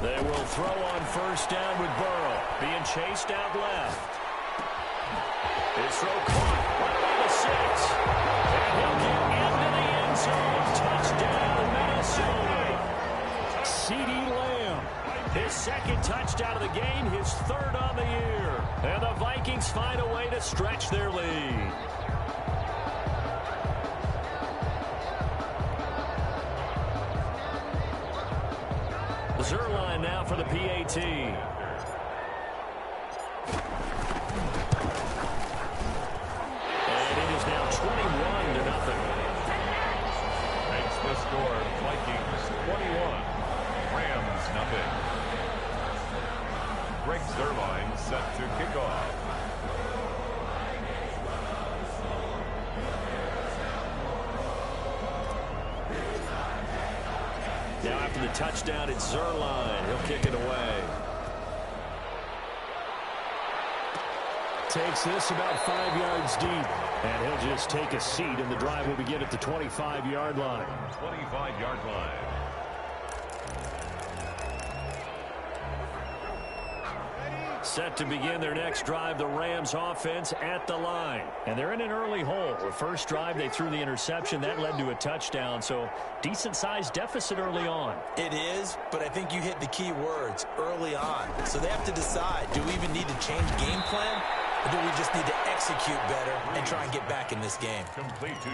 They will throw on first down with Burrow. Being chased out left. His throw caught right around the 6. And he'll get into the end zone. Touchdown, Minnesota. CeeDee Lamb. His second touchdown of the game, his third on the year. And the Vikings find a way to stretch their lead. Zuerlein now for the PAT. And it is now 21-0. Makes the score Vikings 21, Rams 0. Greg Zuerlein set to kick off. Now after the touchdown, it's Zuerlein. He'll kick it away. Takes this about 5 yards deep. And he'll just take a seat, and the drive will begin at the 25-yard line. 25-yard line. Set to begin their next drive, the Rams offense at the line. And they're in an early hole. The first drive, they threw the interception. That led to a touchdown, so decent-sized deficit early on. It is, but I think you hit the key words, early on. So they have to decide, do we even need to change game plan? Or do we just need to execute better and try and get back in this game?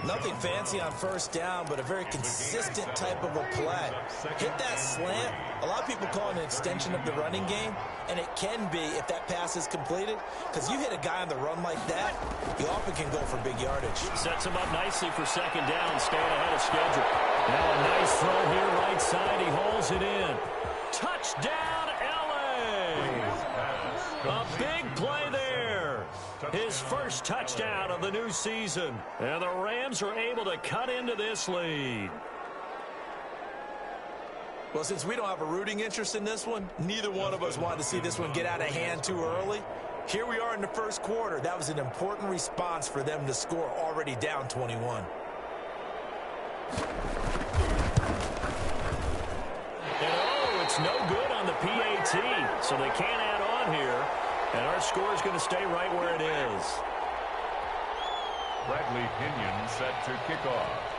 Nothing fancy on first down, but a very consistent type of a play. Hit that slant. A lot of people call it an extension of the running game, and it can be if that pass is completed, because you hit a guy on the run like that, you often can go for big yardage. Sets him up nicely for second down, staying ahead of schedule. Now a nice throw here, right side. He hauls it in. Touchdown, L.A. A big play there. His first touchdown of the new season. And the Rams are able to cut into this lead. Well, since we don't have a rooting interest in this one, neither one of us wanted to see this one get out of hand too early. Here we are in the first quarter. That was an important response for them to score already down 21. And oh, it's no good on the PAT, so they can't add on here. And our score is going to stay right where it is. Bradley Pinion set to kick off.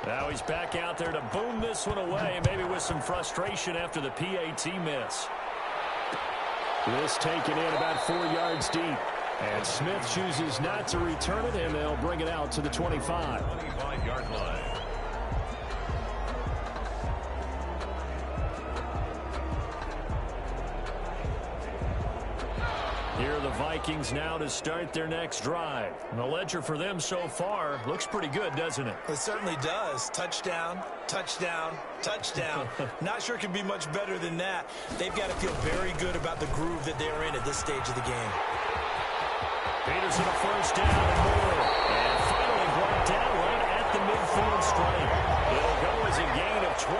Now he's back out there to boom this one away, maybe with some frustration after the PAT miss. This taken in about 4 yards deep. And Smith chooses not to return it, and they'll bring it out to the 25. 25-yard line. Here are the Vikings now to start their next drive. And the ledger for them so far looks pretty good, doesn't it? It certainly does. Touchdown, touchdown, touchdown. Not sure it can be much better than that. They've got to feel very good about the groove that they're in at this stage of the game. Peterson a first down and more. And finally brought down right at the midfield stripe. It'll go as a gain of 25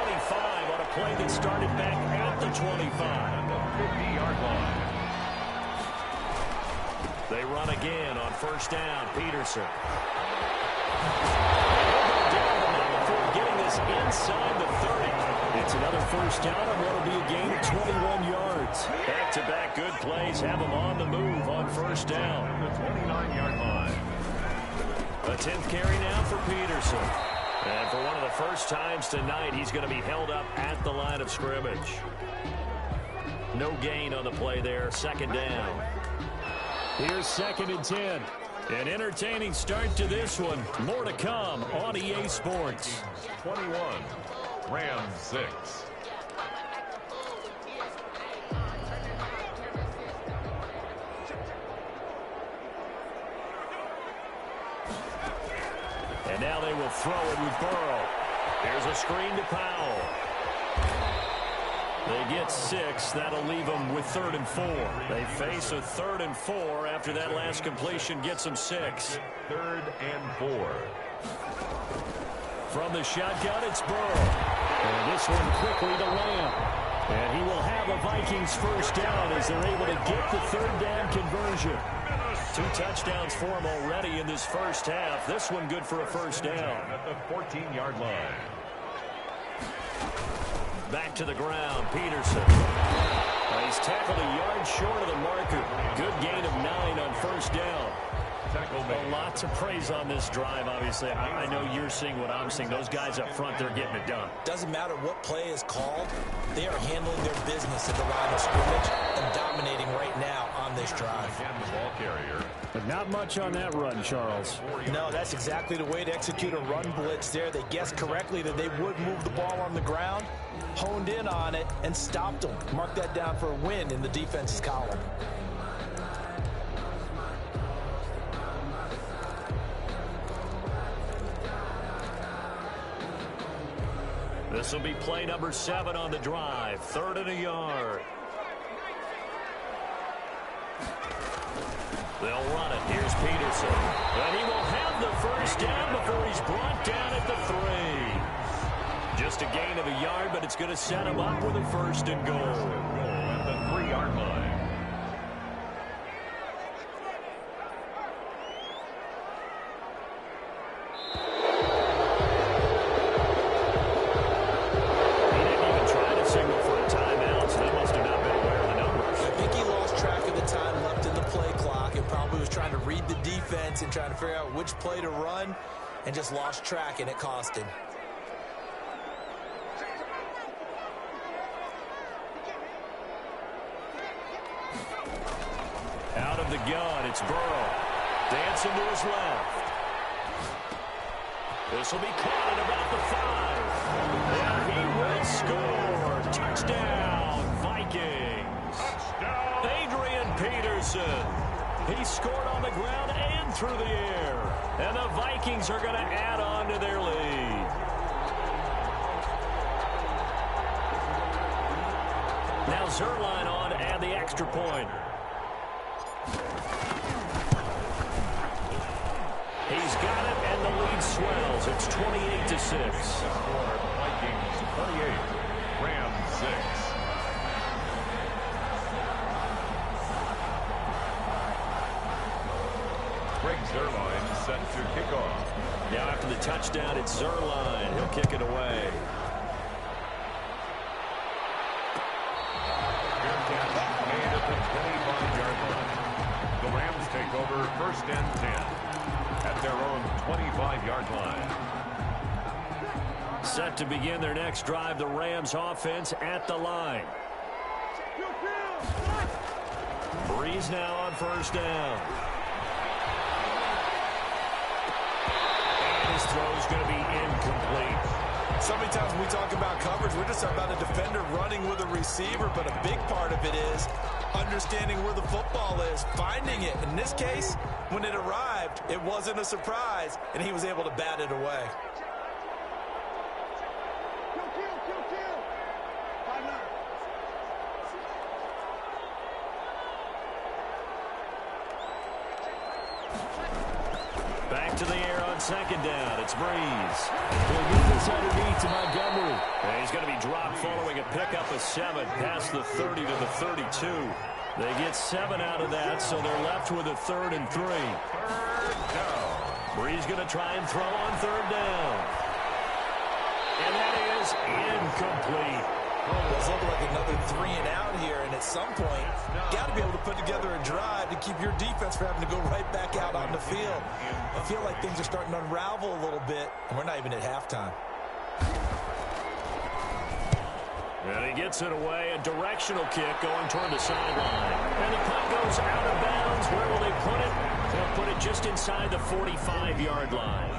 on a play that started back at the 25. 50-yard line. They run again on first down. Peterson. Before getting this inside the 30. It's another first down, and what'll be a gain of 21 yards. Back-to-back good plays have them on the move on first down. The 29-yard line. A 10th carry now for Peterson. And for one of the first times tonight, he's going to be held up at the line of scrimmage. No gain on the play there. Second down. Here's 2nd and 10. An entertaining start to this one. More to come on EA Sports. 21, Rams 6. And now they will throw it with Burrow. Here's a screen to Powell. They get 6. That'll leave them with 3rd and 4. They face a 3rd and 4 after that last completion gets them 6. 3rd and 4. From the shotgun, it's Burrow. And this one quickly to Lamb. And he will have a Vikings first down as they're able to get the 3rd down conversion. 2 touchdowns for him already in this first half. This one good for a first down. At the 14-yard line. Back to the ground, Peterson. He's tackled a yard short of the marker. Good gain of 9 on first down. A lot to praise on this drive, obviously. I know you're seeing what I'm seeing. Those guys up front, they're getting it done. Doesn't matter what play is called. They are handling their business at the line of scrimmage and dominating right now on this drive. Again, the ball carrier. But not much on that run, Charles. No, that's exactly the way to execute a run blitz there. They guessed correctly that they would move the ball on the ground, honed in on it, and stopped them. Mark that down for a win in the defense's column. This will be play number 7 on the drive. 3rd and a yard. They'll run it. Here's Peterson. And he will have the first down before he's brought down at the 3. Just a gain of a yard, but it's going to set him up with a 1st and goal. Goal at the 3-yard line. And trying to figure out which play to run and just lost track, and it cost him. Out of the gun, it's Burrow. Dancing to his left. This will be caught at about the 5. And he will score. Touchdown, Vikings. Touchdown. Adrian Peterson. He scored on the ground and through the air. And the Vikings are going to add on to their lead. Now Zuerlein on to add the extra point. He's got it, and the lead swells. It's 28-6. Vikings 28, Rams 6. Greg Zuerlein set to kick off. Now after the touchdown, it's Zuerlein. He'll kick it away. Made at the 25-yard line. The Rams take over 1st and 10 at their own 25-yard line. Set to begin their next drive, the Rams offense at the line. Breeze now on 1st down. His throw is going to be incomplete. So many times when we talk about coverage, we're just talking about a defender running with a receiver, but a big part of it is understanding where the football is, finding it. In this case, when it arrived, it wasn't a surprise, and he was able to bat it away. Back to the air on 2nd down. It's Breeze. He'll get this underneath to Montgomery. And he's going to be dropped following a pickup of 7 past the 30 to the 32. They get 7 out of that, so they're left with a 3rd and 3. 3rd down. Breeze going to try and throw on 3rd down. And that is incomplete. It's looking like another 3 and out here, and at some point, got to be able to put together a drive to keep your defense from having to go right back out on the field. I feel like things are starting to unravel a little bit, and we're not even at halftime. And he gets it away, a directional kick going toward the sideline. And the punt goes out of bounds. Where will they put it? They'll put it just inside the 45-yard line.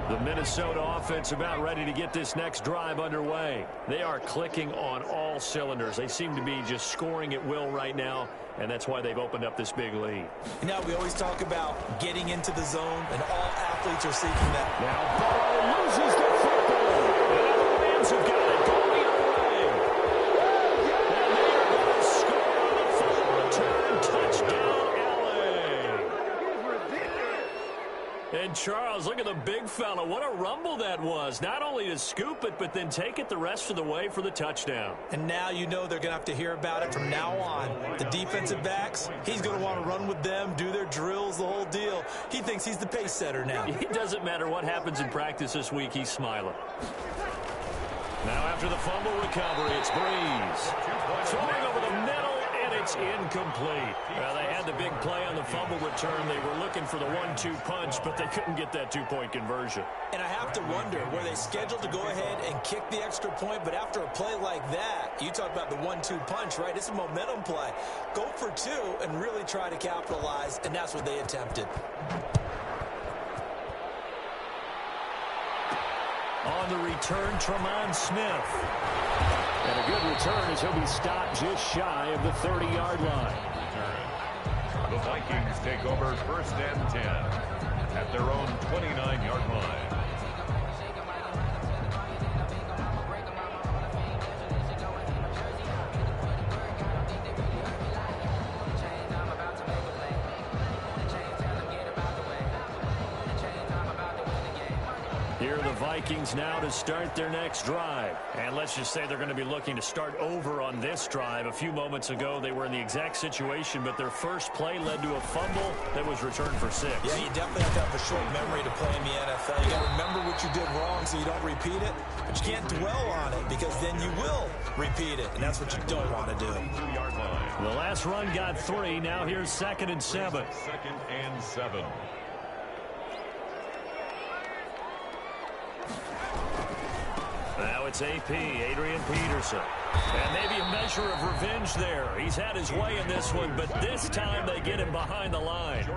The Minnesota offense about ready to get this next drive underway. They are clicking on all cylinders. They seem to be just scoring at will right now, and that's why they've opened up this big lead. You know, we always talk about getting into the zone, and all athletes are seeking that. Now Burrow loses the football. And the Rams have got it going away. And they are going to score on the full return touchdown, LA. And Charles, look at the big fella. What a rumble that was. Not only to scoop it, but then take it the rest of the way for the touchdown. And now you know they're going to have to hear about it from now on. The defensive backs, he's going to want to run with them, do their drills, the whole deal. He thinks he's the pace setter now. It doesn't matter what happens in practice this week, he's smiling. Now after the fumble recovery, it's Breeze. Throwing over the middle, and it's incomplete. Well, they had the big play on the fumble return. They were looking for the 1-2 punch, but they couldn't get that two-point conversion. And I have to wonder, were they scheduled to go ahead and kick the extra point, but after a play like that, you talk about the 1-2 punch, right? It's a momentum play. Go for two and really try to capitalize, and that's what they attempted. On the return, Tremont Smith. And a good return as he'll be stopped just shy of the 30-yard line. The Vikings take over first and 10 at their own 29-yard line. Here are the Vikings now to start their next drive. And let's just say they're going to be looking to start over on this drive. A few moments ago, they were in the exact situation, but their first play led to a fumble that was returned for 6. Yeah, you definitely have to have a short memory to play in the NFL. You got to remember what you did wrong so you don't repeat it, but you can't dwell on it because then you will repeat it, and that's what you don't want to do. The last run got 3. Now here's 2nd and 7. 2nd and 7. Now it's AP, Adrian Peterson. And maybe a measure of revenge there. He's had his way in this one, but this time they get him behind the line.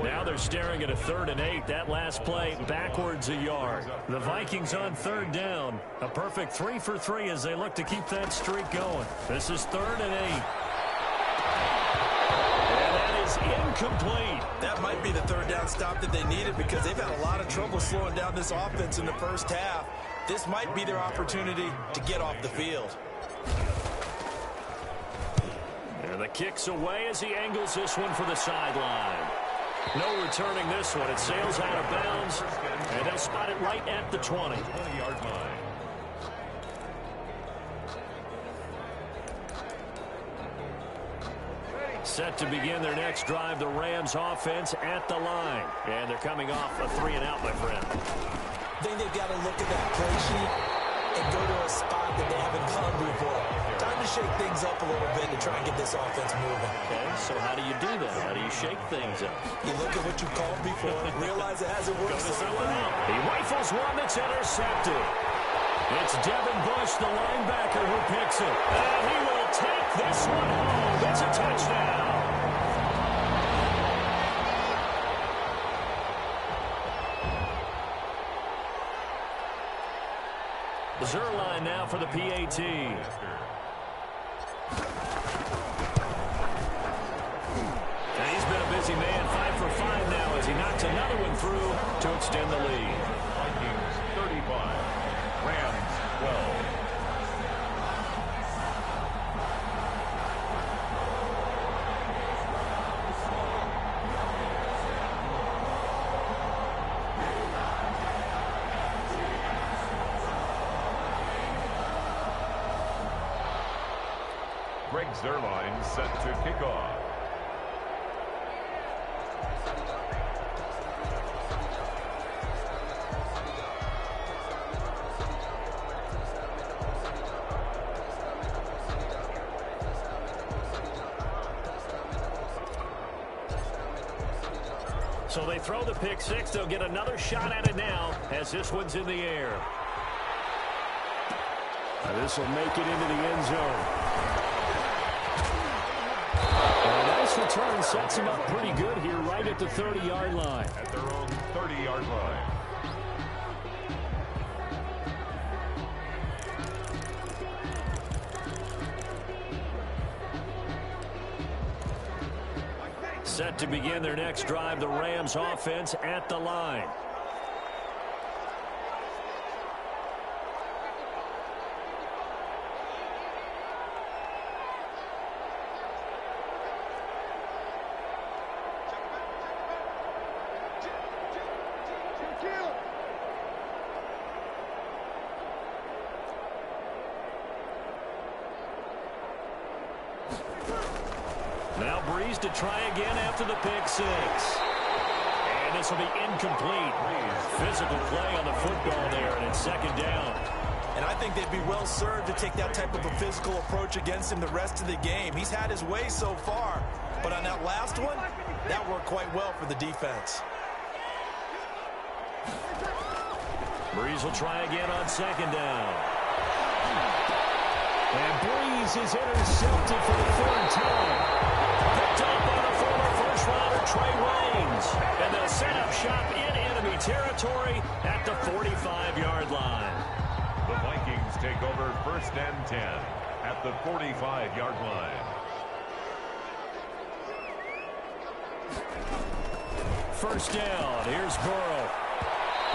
Now they're staring at a 3rd and 8. That last play backwards a yard. The Vikings on 3rd down. A perfect 3 for 3 as they look to keep that streak going. This is 3rd and 8. And that is incomplete. That might be the 3rd down stop that they needed because they've had a lot of trouble slowing down this offense in the first half. This might be their opportunity to get off the field. And the kick's away as he angles this one for the sideline. No returning this one. It sails out of bounds, and they'll spot it right at the 20. 20-yard line. Set to begin their next drive, the Rams offense at the line. And they're coming off a 3-and-out, my friend. I think they've got to look at that play sheet and go to a spot that they haven't gone before. Time to shake things up a little bit to try and get this offense moving. Okay, so how do you do that? How do you shake things up? You look at what you called before, realize it hasn't worked so well. He rifles one that's intercepted. It's Devin Bush, the linebacker, who picks it. And he will take this one home. It's a touchdown. Zuerlein now for the PAT. And he's been a busy man, 5 for 5 now as he knocks another one through to extend the lead. Vikings 35, Rams 12. Greg Zuerlein set to kick off. So they throw the pick 6. They'll get another shot at it now as this one's in the air. This will make it into the end zone. A nice return sets him up pretty good here right at the 30-yard line. At their own 30-yard line. Set to begin their next drive, the Rams offense at the line. to try again after the pick six. And this will be incomplete. Physical play on the football there, and it's second down. And I think they'd be well served to take that type of a physical approach against him the rest of the game. He's had his way so far, but on that last one, that worked quite well for the defense. Breeze will try again on second down. And Breeze is intercepted for the third time. Picked up by the former first-rounder Trey Waynes. And they'll set up shop in enemy territory at the 45-yard line. The Vikings take over first and 10 at the 45-yard line. First down. Here's Burrow.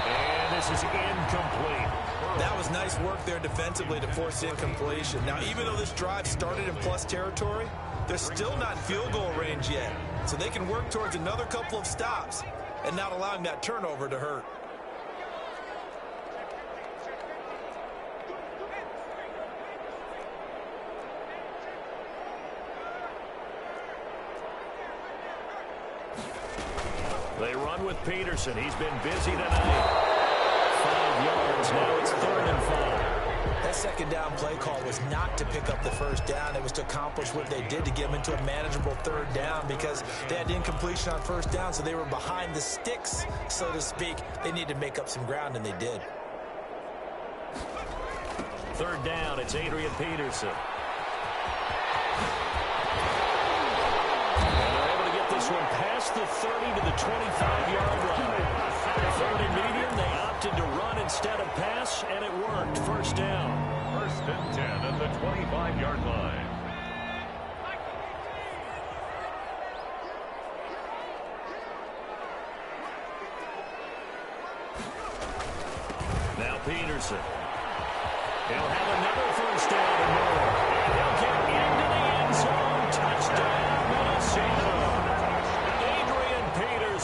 And this is incomplete. That was nice work there defensively to force incompletion. Now, even though this drive started in plus territory, they're still not in field goal range yet. So they can work towards another couple of stops and not allowing that turnover to hurt. They run with Peterson. He's been busy tonight. 5 yards. Now it's 3rd and 5. That second down play call was not to pick up the first down. It was to accomplish what they did to get them into a manageable 3rd down because they had incompletion on first down, so they were behind the sticks, so to speak. They needed to make up some ground, and they did. 3rd down. It's Adrian Peterson. This one past the 30 to the 25-yard line. 3rd and medium, they opted to run instead of pass, and it worked. First down. First and 10 at the 25-yard line. Now Peterson. He'll have another first down and more. And he'll get into the end zone. Touchdown, Minnesota.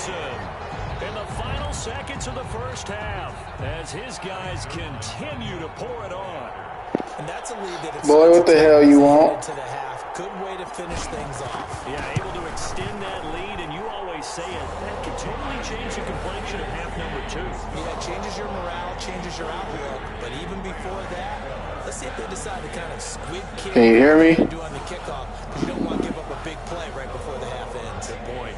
In the final seconds of the first half, as his guys continue to pour it on. And that's a lead that boy, what the hell you want? To the half. Good way to finish things off. Yeah, able to extend that lead, and you always say it. That can totally change the complexion of half number 2. Yeah, it changes your morale, changes your outlook. But even before that, let's see if they decide to kind of squid kick. Can you hear me? Do on the kickoff. You don't want to give up a big play right before the half ends. Good point.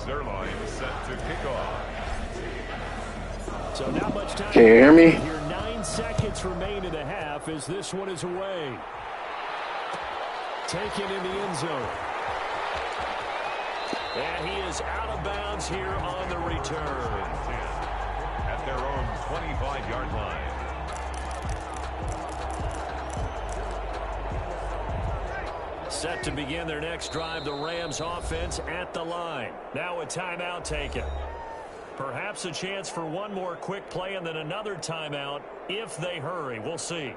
Zerline set to kick off. So not much time. Can you hear me? Here 9 seconds remain in the half as this one is away. Taken in the end zone. And he is out of bounds here on the return. At their own 25-yard line. Set to begin their next drive, the Rams offense at the line. Now a timeout taken. Perhaps a chance for one more quick play and then another timeout if they hurry. We'll see.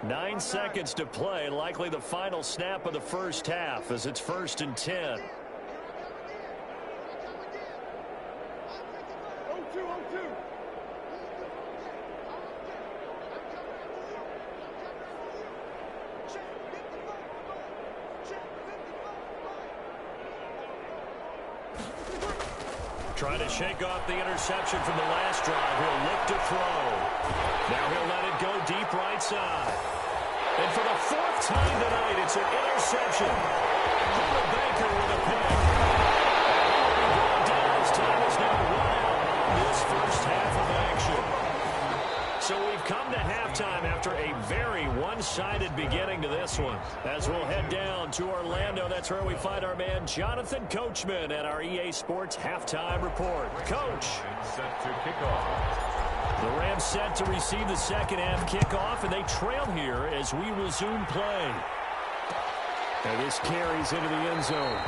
Nine seconds to play, likely the final snap of the first half as it's 1st and 10. Trying to shake off the interception from the last drive. He'll look to throw. Now he'll let it go deep right side. And for the 4th time tonight, it's an interception. Hunter Baker with a pick. And he will be brought down as time is now run out on this first half of action. So we've come to halftime after a very one-sided beginning to this one. As we'll head down to Orlando, that's where we find our man Jonathan Coachman at our EA Sports Halftime Report. Coach. Set to kick off. The Rams set to receive the second half kickoff, and they trail here as we resume play. And this carries into the end zone.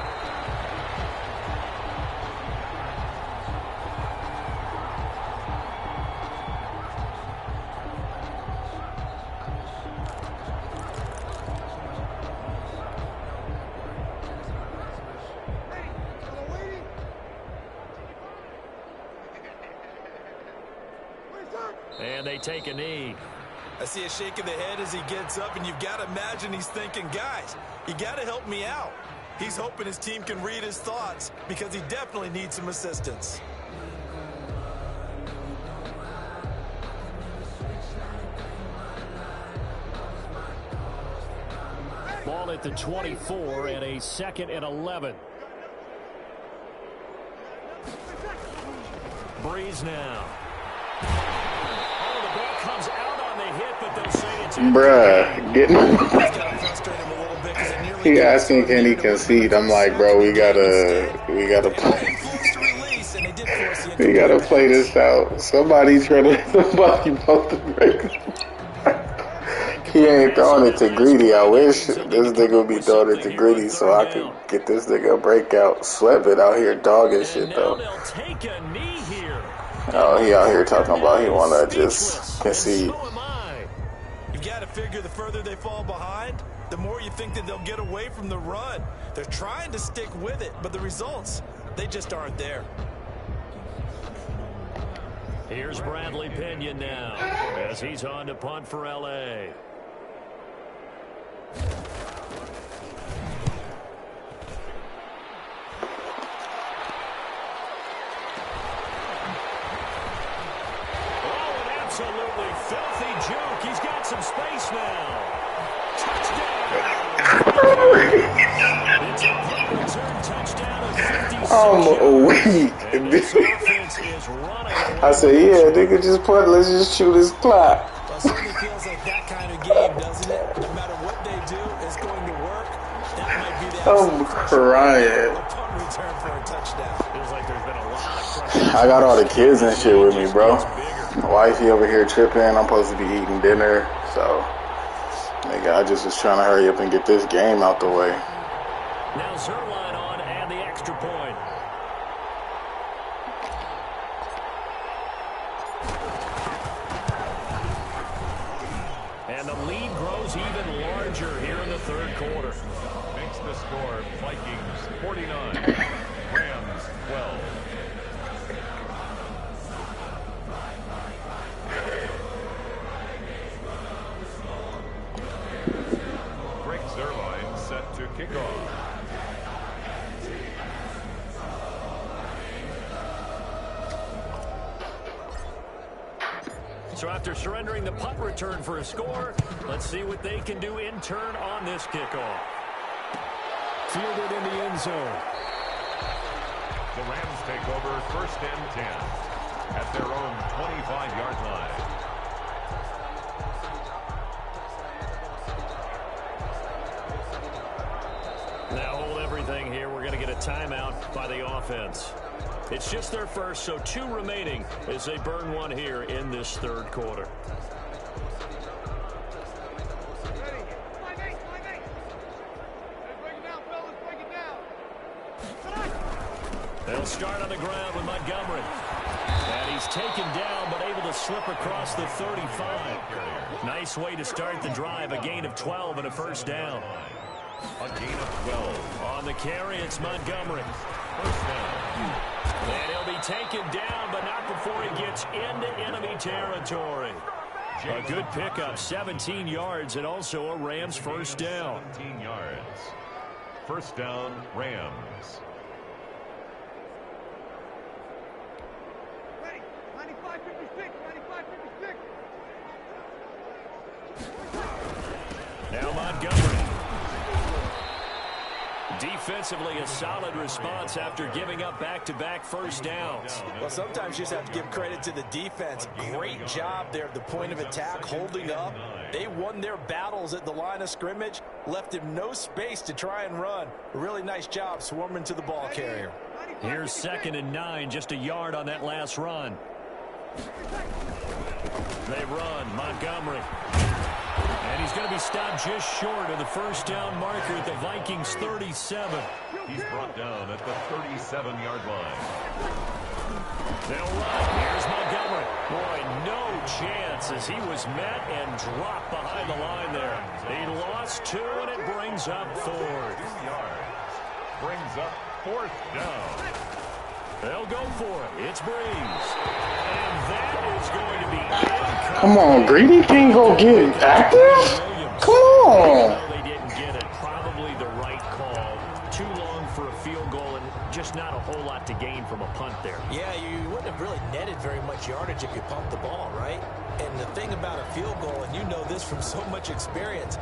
And they take a knee. I see a shake of the head as he gets up, and you've got to imagine he's thinking, guys, you got to help me out. He's hoping his team can read his thoughts because he definitely needs some assistance. Ball at the 24 and a 2nd and 11. Breeze now. Oh, the ball comes out on the hit, but they'll say it's in. Bruh, he asking can he concede. I'm like, bro, we gotta play this out. Somebody supposed to break. He ain't throwing it to Greedy. I wish this nigga would be throwing it to Greedy so I could get this nigga a breakout. Sweat out here dogging shit though. Oh, he out here talking about he wanna just concede. You've got to figure the further they fall behind, the more you think that they'll get away from the run. They're trying to stick with it, but the results, they just aren't there. Here's Bradley Pinion now as he's on to punt for L.A. Oh, an absolutely filthy juke. He's got some space now. Touchdown. It's a punt return touchdown of 56 I'm weak. I said, yeah, nigga, just punt. Let's just shoot his clock. Well, it certainly feels like that kind of game, doesn't it? No matter what they do, it's going to work. That might be the I'm crying. punt return for a touchdown. Feels like there's been a lot of pressure. I got all the kids and shit with me, bro. My wifey over here tripping. I'm supposed to be eating dinner, so nigga, I just was trying to hurry up and get this game out the way. Now Zuerlein on and the extra point. And the lead grows even larger here in the third quarter. Makes the score Vikings 49, Rams 12. Greg Zuerlein set to kick off. So after surrendering the punt return for a score, let's see what they can do in turn on this kickoff. Fielded in the end zone. The Rams take over 1st and 10 at their own 25-yard line. Now hold everything here. We're going to get a timeout by the offense. It's just their first, so 2 remaining as they burn 1 here in this third quarter. They'll start on the ground with Montgomery. And he's taken down, but able to slip across the 35. Nice way to start the drive. A gain of 12 and a first down. A gain of 12. On the carry, it's Montgomery. First down. And he'll be taken down, but not before he gets into enemy territory. A good pickup, 17 yards, and also a Rams first down. 17 yards. First down, Rams. Ready, 95-56, 95-56. Now Montgomery. Defensively, a solid response after giving up back-to-back first downs. Well, sometimes you just have to give credit to the defense. Great job there at the point of attack, holding up. They won their battles at the line of scrimmage, left him no space to try and run. A really nice job swarming to the ball carrier. Here's 2nd and 9, just a yard on that last run. They run, Montgomery. And he's going to be stopped just short of the first down marker at the Vikings 37. He's brought down at the 37-yard line. They'll run. Here's Montgomery. Boy, no chance as he was met and dropped behind the line there. He lost 2, and it brings up 4. 2 yards. Brings up 4th down. They'll go for it. It's Breeze. And that is is going to be incomplete. Come on, Greedy. Can you go get active? Come on. They didn't get it. Probably the right call. Too long for a field goal and just not a whole lot to gain from a punt there. Yeah, you wouldn't have really netted very much yardage if you pumped the ball, right? And the thing about a field goal, and you know this from so much experience,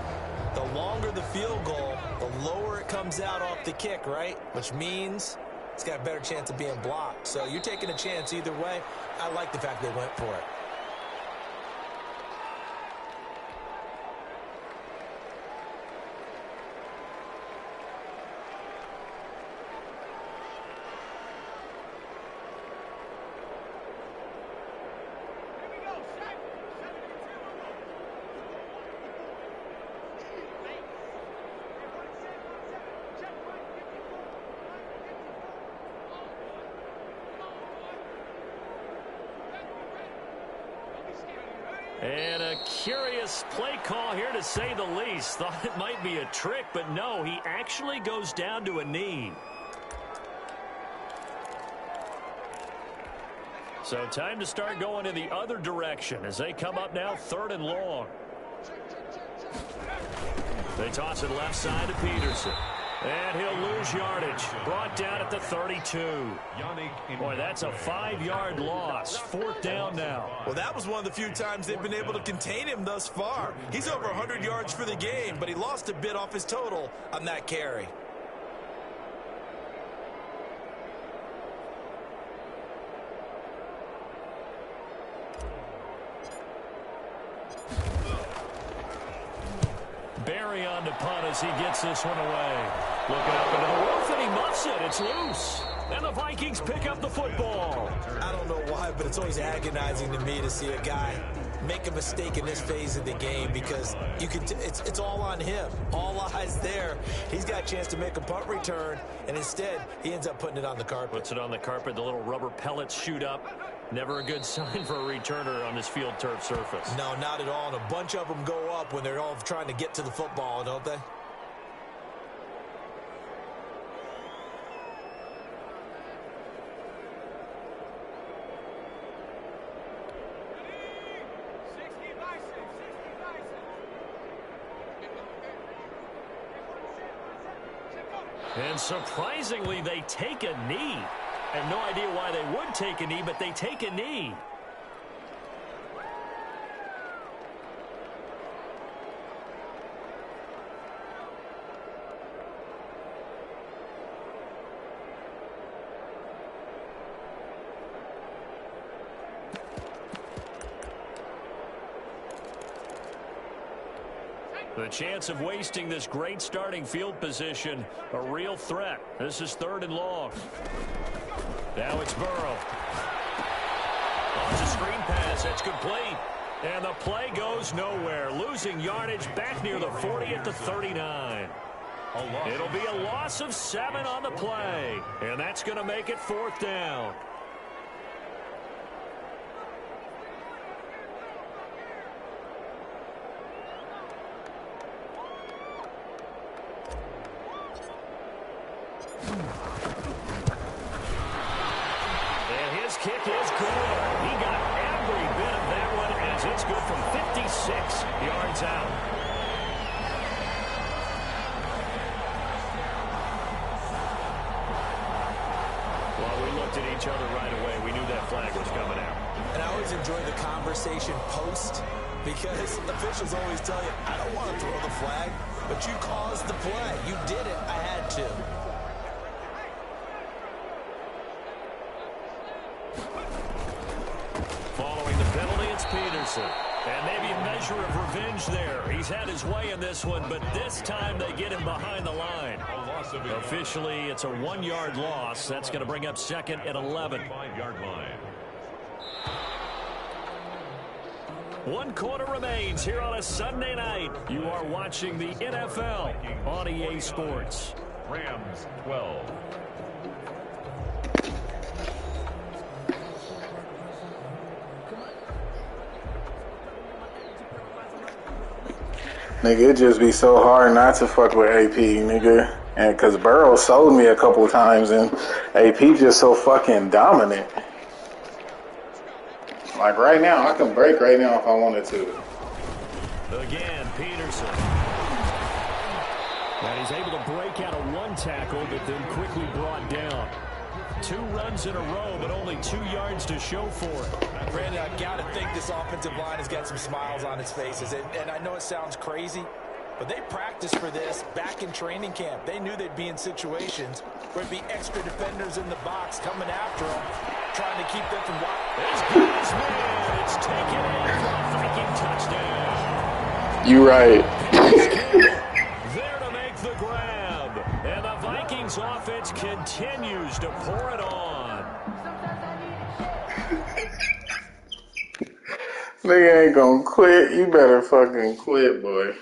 the longer the field goal, the lower it comes out off the kick, right? Which means it's got a better chance of being blocked. So you're taking a chance either way. I like the fact they went for it. And a curious play call here, to say the least. Thought it might be a trick, but no, he actually goes down to a knee. So time to start going in the other direction as they come up now 3rd and long. They toss it left side to Peterson. And he'll lose yardage. Brought down at the 32. Boy, that's a 5-yard loss. 4th down now. Well, that was one of the few times they've been able to contain him thus far. He's over 100 yards for the game, but he lost a bit off his total on that carry. Barry on to punt as he gets this one away. Looking up into the roof, and he muffs it. It's loose. And the Vikings pick up the football. I don't know why, but it's always agonizing to me to see a guy make a mistake in this phase of the game, because you can it's all on him. All eyes there. He's got a chance to make a punt return, and instead he ends up putting it on the carpet. Puts it on the carpet. The little rubber pellets shoot up. Never a good sign for a returner on this field turf surface. No, not at all. And a bunch of them go up when they're all trying to get to the football, don't they? And surprisingly, they take a knee. I have no idea why they would take a knee, but they take a knee. The chance of wasting this great starting field position, a real threat. This is 3rd and long. Now it's Burrow. Launches a screen pass. That's complete. And the play goes nowhere. Losing yardage back near the 40 at the 39. It'll be a loss of 7 on the play. And that's going to make it 4th down. Kick is good. He got every bit of that one as it's good from 56 yards out. Well, we looked at each other right away. We knew that flag was coming out. And I always enjoy the conversation post, because officials always tell you, I don't want to throw the flag, but you caused the play. You did it. I had to. Following the penalty, it's Peterson. And maybe a measure of revenge there. He's had his way in this one, but this time they get him behind the line. Officially, it's a 1-yard loss. That's going to bring up 2nd and 11. 5-yard line. 1 quarter remains here on a Sunday night. You are watching the NFL on EA Sports. Rams 12. Nigga, it just be so hard not to fuck with AP, nigga. And because Burrow sold me a couple times, and AP just so fucking dominant. Like right now, I can break right now if I wanted to. Again, Peterson. And he's able to break out of one tackle, but then quickly brought down. 2 runs in a row, but only 2 yards to show for it. Brandon, I got to think this offensive line has got some smiles on its faces. And I know it sounds crazy, but they practiced for this back in training camp. They knew they'd be in situations where it'd be extra defenders in the box coming after them, trying to keep them from It's Guzman. It's taken in for a Viking touchdown. You right. There to make the grab. And the Vikings offense continues to pour it on. Nigga ain't gonna quit. You better fucking quit, boy.